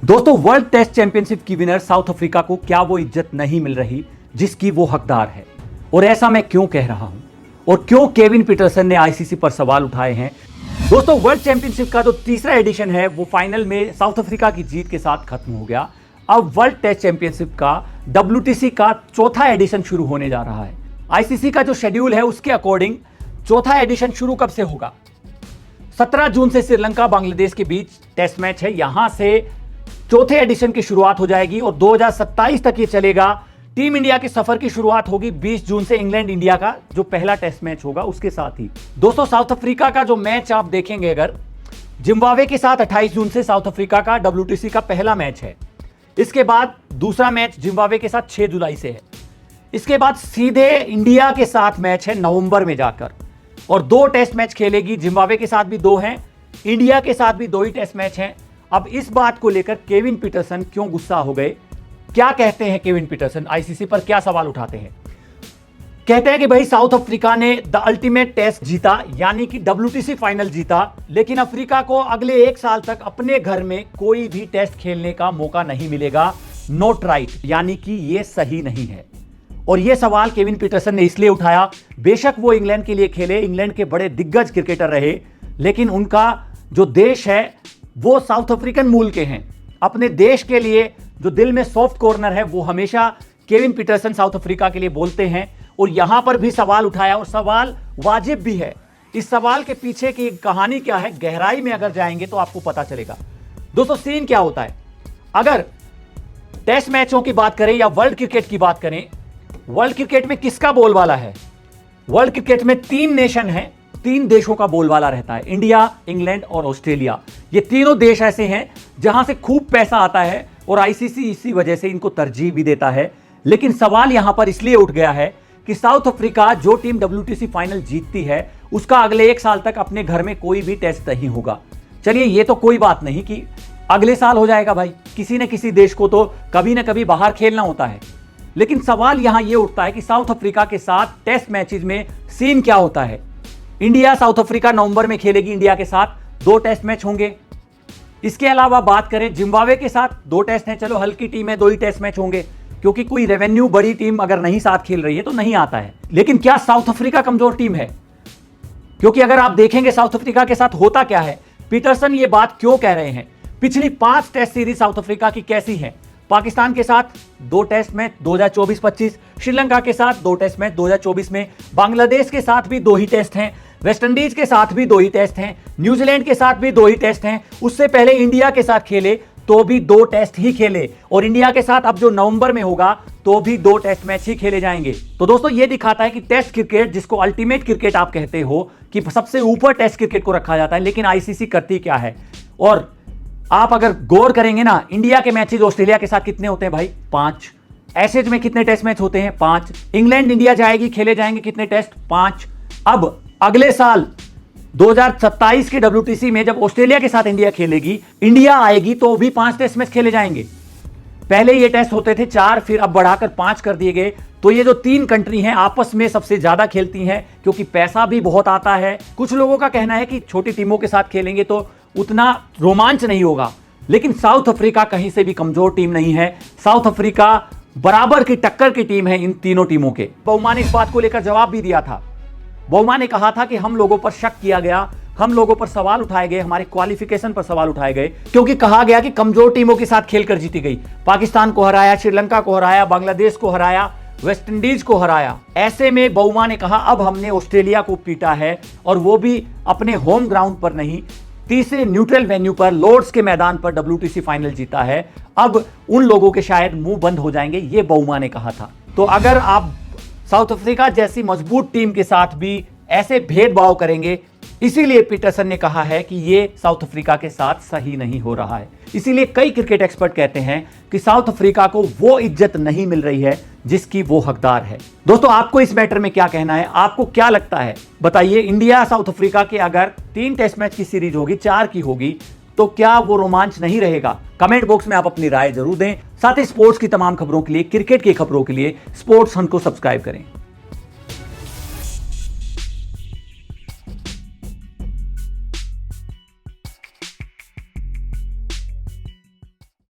दोस्तों, world test championship की winner south Africa को क्या वो इज्जत नहीं मिल रही जिसकी वो हकदार है? और ऐसा मैं क्यों कह रहा हूं और क्यों केविन पीटरसन ने आईसीसी पर सवाल उठाए हैं? दोस्तों, वर्ल्ड चैंपियनशिप का जो तीसरा एडिशन है वो फाइनल में साउथ अफ्रीका की जीत के साथ खत्म हो गया। अब वर्ल्ड टेस्ट चैंपियनशिप का WTC का चौथा एडिशन शुरू होने जा रहा है। आईसीसी का जो शेड्यूल है उसके अकॉर्डिंग चौथा एडिशन शुरू कब से होगा? 17 जून से श्रीलंका बांग्लादेश के बीच टेस्ट मैच है, यहां से चौथे एडिशन की शुरुआत हो जाएगी और 2027 तक ये चलेगा। टीम इंडिया के सफर की शुरुआत होगी 20 जून से इंग्लैंड इंडिया का जो पहला टेस्ट मैच होगा उसके साथ ही। दोस्तों, साउथ अफ्रीका का जो मैच आप देखेंगे, अगर जिम्बाब्वे के साथ 28 जून से साउथ अफ्रीका का WTC का पहला मैच है। इसके बाद दूसरा मैच जिम्बाब्वे के साथ 6 जुलाई से है। इसके बाद सीधे इंडिया के साथ मैच है नवंबर में जाकर, और 2 टेस्ट मैच खेलेगी। जिम्बाब्वे के साथ भी 2 हैं, इंडिया के साथ भी 2 ही टेस्ट मैच हैं। अब इस बात को लेकर केविन पीटरसन क्यों गुस्सा हो गए? क्या कहते हैं केविन पीटरसन? आईसीसी पर क्या सवाल उठाते हैं? कहते हैं कि भाई, साउथ अफ्रीका ने द अल्टीमेट टेस्ट जीता, यानी कि WTC फाइनल जीता, लेकिन अफ्रीका को अगले 1 साल तक अपने घर में कोई भी टेस्ट खेलने का मौका नहीं मिलेगा। नॉट राइट, यानी कि यह सही नहीं है। और यह सवाल केविन पीटरसन ने इसलिए उठाया, बेशक वो इंग्लैंड के लिए खेले, इंग्लैंड के बड़े दिग्गज क्रिकेटर रहे, लेकिन उनका जो देश है वो साउथ अफ्रीकन मूल के हैं। अपने देश के लिए जो दिल में सॉफ्ट कॉर्नर है वो हमेशा केविन पीटरसन साउथ अफ्रीका के लिए बोलते हैं। और यहां पर भी सवाल उठाया, और सवाल वाजिब भी है। इस सवाल के पीछे की कहानी क्या है, गहराई में अगर जाएंगे तो आपको पता चलेगा। दोस्तों, सीन क्या होता है, अगर टेस्ट मैचों की बात करें या वर्ल्ड क्रिकेट की बात करें, वर्ल्ड क्रिकेट में किसका बोलबाला है? वर्ल्ड क्रिकेट में 3 नेशन है, 3 देशों का बोलबाला रहता है, इंडिया, इंग्लैंड और ऑस्ट्रेलिया। ये तीनों देश ऐसे हैं जहां से खूब पैसा आता है और आईसीसी इसी वजह से इनको तरजीह भी देता है। लेकिन सवाल यहां पर इसलिए उठ गया है कि साउथ अफ्रीका, जो टीम WTC फाइनल जीतती है, उसका अगले 1 साल तक अपने घर में कोई भी टेस्ट नहीं होगा। चलिए, ये तो कोई बात नहीं कि अगले साल हो जाएगा, भाई किसी न किसी देश को तो कभी ना कभी बाहर खेलना होता है। लेकिन सवाल यहां यह उठता है कि साउथ अफ्रीका के साथ टेस्ट मैचेस में सीन क्या होता है? इंडिया साउथ अफ्रीका नवंबर में खेलेगी, इंडिया के साथ 2 टेस्ट मैच होंगे। इसके अलावा बात करें जिम्बाब्वे के साथ 2 टेस्ट हैं, चलो हल्की टीम है, 2 ही टेस्ट मैच होंगे, क्योंकि कोई रेवेन्यू बड़ी टीम अगर नहीं साथ खेल रही है तो नहीं आता है। लेकिन क्या साउथ अफ्रीका कमजोर टीम है? क्योंकि अगर आप देखेंगे साउथ अफ्रीका के साथ होता क्या है, पीटरसन ये बात क्यों कह रहे हैं? पिछली 5 टेस्ट सीरीज साउथ अफ्रीका की कैसी है? पाकिस्तान के साथ 2 टेस्ट मैच 2024-25, श्रीलंका के साथ 2 टेस्ट मैच 2024 में, बांग्लादेश के साथ भी 2 ही टेस्ट हैं, वेस्ट इंडीज के साथ भी 2 ही टेस्ट हैं, न्यूजीलैंड के साथ भी 2 ही टेस्ट हैं। उससे पहले इंडिया के साथ खेले तो भी 2 टेस्ट ही खेले, और इंडिया के साथ अब जो नवंबर में होगा तो भी 2 टेस्ट मैच ही खेले जाएंगे। तो दोस्तों, ये दिखाता है कि टेस्ट क्रिकेट, जिसको अल्टीमेट क्रिकेट आप कहते हो, कि सबसे ऊपर टेस्ट क्रिकेट को रखा जाता है, लेकिन आईसीसी करती क्या है? और आप अगर गौर करेंगे ना, इंडिया के मैचेस ऑस्ट्रेलिया के साथ कितने होते हैं भाई? 5। एशेज में कितने टेस्ट मैच होते हैं? 5। इंग्लैंड इंडिया जाएगी, खेले जाएंगे कितने टेस्ट? 5। अब अगले साल 2027 के WTC में जब ऑस्ट्रेलिया के साथ इंडिया खेलेगी, इंडिया आएगी तो भी 5 टेस्ट मैच खेले जाएंगे। पहले ये टेस्ट होते थे 4, फिर अब बढ़ाकर 5 कर दिए गए। तो ये जो 3 कंट्री हैं आपस में सबसे ज्यादा खेलती हैं, क्योंकि पैसा भी बहुत आता है। कुछ लोगों का कहना है कि छोटी टीमों के साथ खेलेंगे तो उतना रोमांच नहीं होगा, लेकिन साउथ अफ्रीका कहीं से भी कमजोर टीम नहीं है। साउथ अफ्रीका बराबर की टक्कर की टीम है इन तीनों टीमों के। बउमा ने इस बात को लेकर जवाब भी दिया था। बउमा ने कहा था कि हम लोगों पर शक किया गया, हम लोगों पर सवाल उठाए गए, हमारे क्वालिफिकेशन पर सवाल उठाए गए, क्योंकि कहा गया कि कमजोर टीमों के साथ खेलकर जीती गई। पाकिस्तान को हराया, श्रीलंका को हराया, बांग्लादेश को हराया, वेस्ट इंडीज को हराया। ऐसे में बउमा ने कहा, अब हमने ऑस्ट्रेलिया को पीटा है, और वो भी अपने होम ग्राउंड पर नहीं, तीसरे न्यूट्रल वेन्यू पर, लॉर्ड्स के मैदान पर WTC फाइनल जीता है। अब उन लोगों के शायद मुंह बंद हो जाएंगे, ये बउमा ने कहा था। तो अगर आप साउथ अफ्रीका जैसी मजबूत टीम के साथ भी ऐसे भेदभाव करेंगे, इसीलिए पीटरसन ने कहा है कि ये साउथ अफ्रीका के साथ सही नहीं हो रहा है। इसीलिए कई क्रिकेट एक्सपर्ट कहते हैं कि साउथ अफ्रीका को वो इज्जत नहीं मिल रही है जिसकी वो हकदार है। दोस्तों, आपको इस मैटर में क्या कहना है? आपको क्या लगता है, बताइए। इंडिया साउथ अफ्रीका के अगर 3 टेस्ट मैच की सीरीज होगी, 4 की होगी, तो क्या वो रोमांच नहीं रहेगा? कमेंट बॉक्स में आप अपनी राय जरूर दें। साथ ही स्पोर्ट्स की तमाम खबरों के लिए, क्रिकेट की खबरों के लिए स्पोर्ट्स हंट को सब्सक्राइब करें।